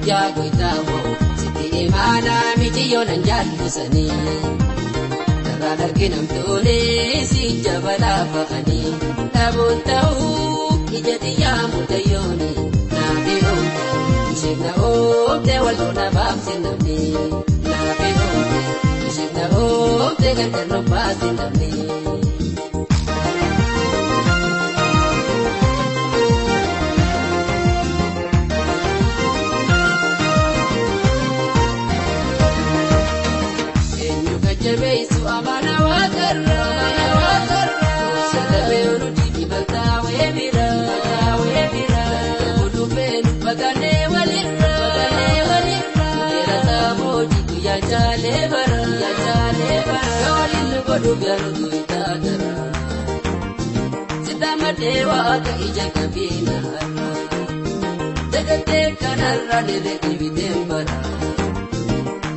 yaa goytaawoo sitti imaana miti yoonan jaallusanii daraan arginamtooni si jabalaa ba'anii dhabuun ta'uu ija xiyyaa mudayyooni naafi oomte isheef na oomte walloona baamsi namni naafi oomte isheef na oomte gargar nobbaasi namni. Jabeisu amana wakarra Shadabe urudi dibata webira Kudubenu bagane walirra Erata moji tu ya chale bara Kawalinu kodu biarudu itadara Sitama dewa aga ija kabina Jagate kanarra nere ibidembara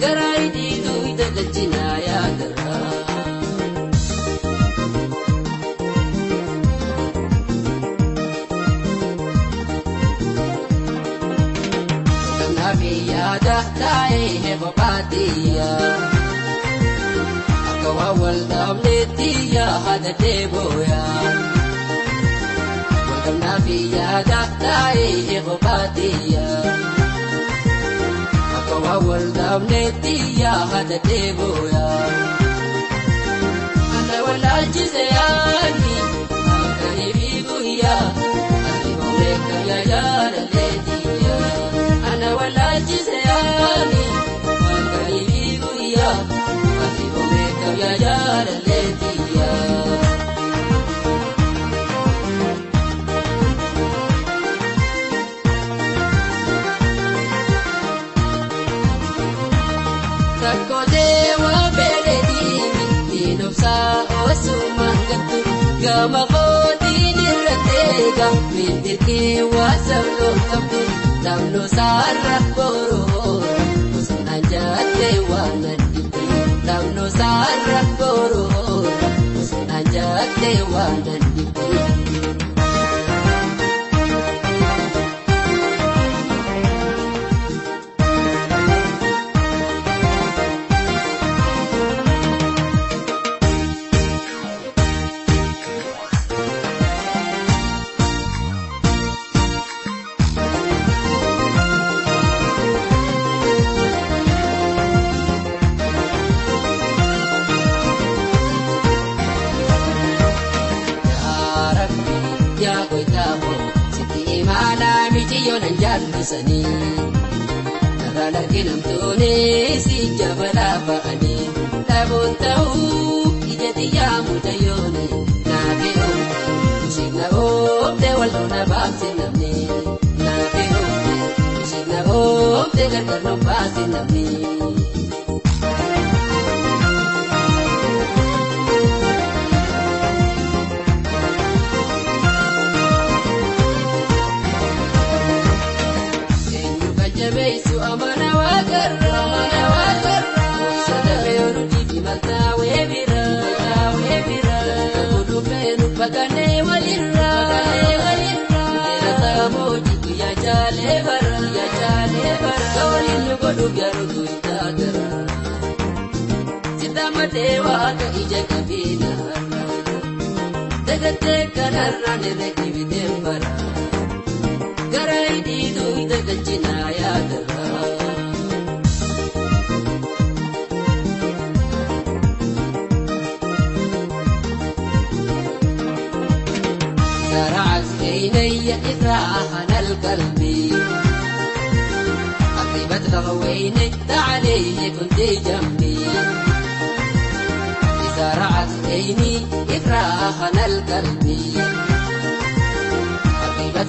Garai di tu ita lechina ya dara Nabi ya da dai he babatiya Akawawal damletiya hada deboya Nabi ya da dai he babatiya Kawawal damnetiya hada deboya Ana wala jizayani Akaribi buya Aribo meka ya yara letiya Ana wala jizayani Akaribi buya Aribo meka ya yara letiya Gama koti nirratega mindirke wasalo kabdu damno sarrak boro usun anjatte wanadibri damno sarrak boro usun anjatte wanadibri Sani daraan arginamtooni si jabalaa ba'anii dhabuun ta'uu ija xiyyaa mudayyooni naafi oomte isheef na oomte walloona baamsi namni naafi oomte isheef na oomte gargar nobbaasi namni. Jabeisu amana wakarra Shadabe urudi dibata webira Kudubenu bagane walirra Erata moji tu ya chale bara Kawalinu kodu biarudu itadara Sitama dewa aga ija kabina Jagate kanarra nere ibidembara Garai di tu ita lechina ya dara زرعت عيني إفراحا القلبي أطيبت لغويني عليه كنت جنبي زرعت عيني إفراحا القلبي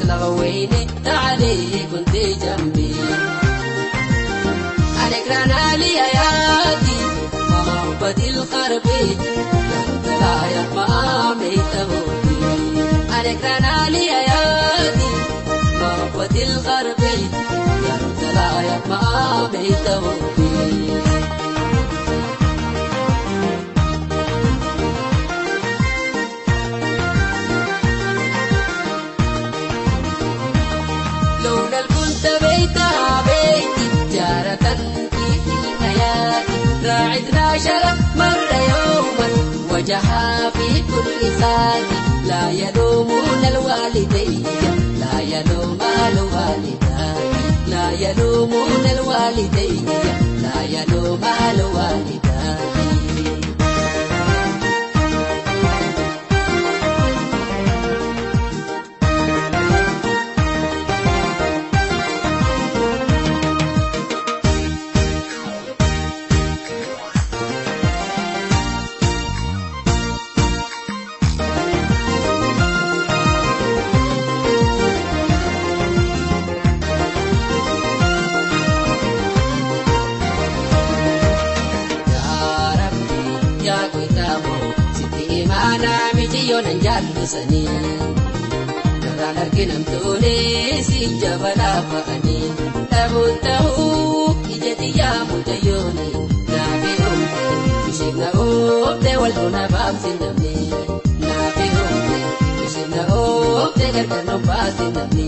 لغويني عليه كنت جنبي عليك رانا لي حياتي محبة القرب لا يرمى ميته عليك رانا لي حياتي محبة القرب لا يرمى ميته لولا كنت بيتها وجها في كل ساعة لا يلومون الوالدين لا يلوم الوالدان لا يلومون الوالدين لا يلوم الوالدان Yonan jallusani Karaan arginamtuuni si jabala fa'ani Dhabuun ta'uu ijati yaa mudayyooni Naafi humne ishibna oobde wal'uuna baabsin namni Naafi humne ishibna oobde gargarnoon baasin namni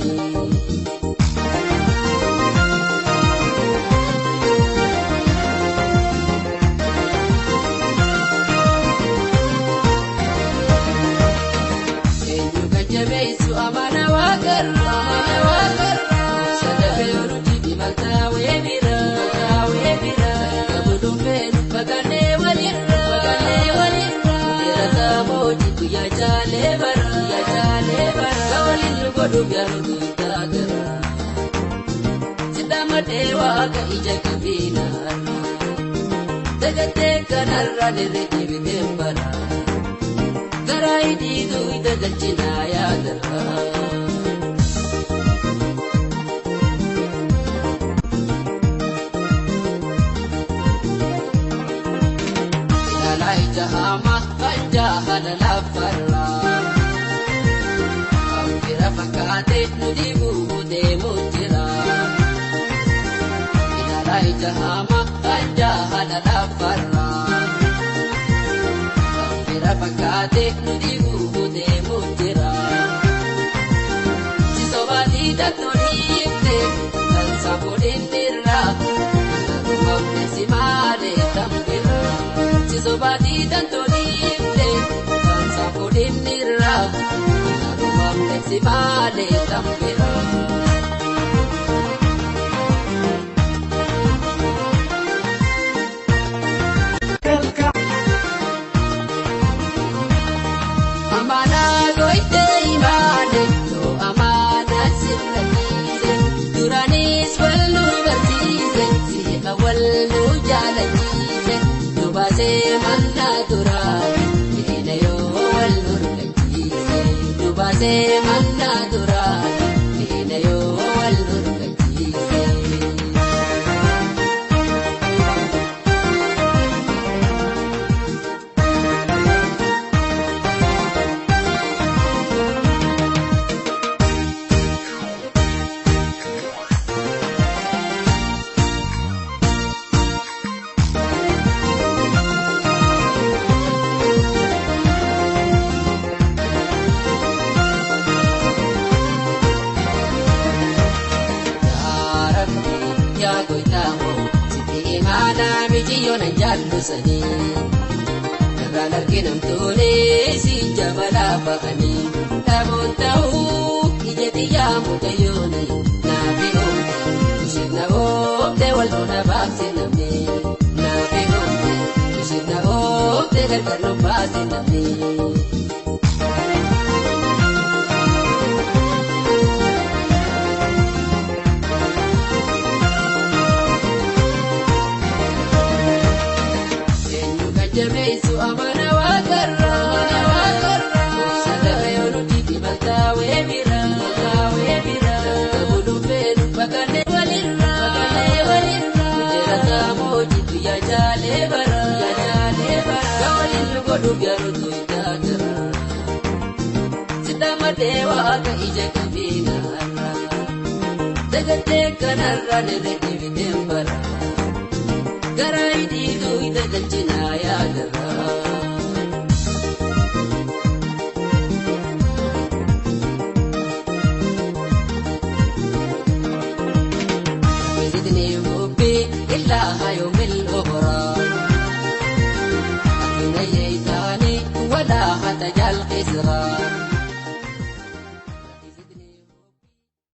Dewa ka ija kabina Dagate kanarra nirriti bitembara Garai didu ita galchina yaadara Ilalai jahama kanjahala lafarra Ampira fakate nudibu demu jira Jahama kanjahala lafarra Ampira fakate nudibu demu jira Sisobati datnolifte Talsabudin dirra Narumamne simale tambira Sisobati datnolifte Talsabudin dirra Narumamne simale tambira Manna duran, ina yo wal nurkatise. Yonan jallusani Karaan arginamtuuni si jabala fa'ani Dhabuun ta'uu ijati yaa mudayyooni Naafi humne ishibna oobde wal'uuna baabsin namni Naafi humne ishibna oobde gargarnoon baasin namni Jamesu amana wakarra Sadaka yonu titi maltawe bira Kabulu fenu bakane walirra Jerata mojitu ya jale bara Kawalinu godu biarutu itagara Sidama dewa ka ija kabina Dagate kanarra nirriti bitembara Garai didu ita galchina yaadara Bizitni mubbi illa hayo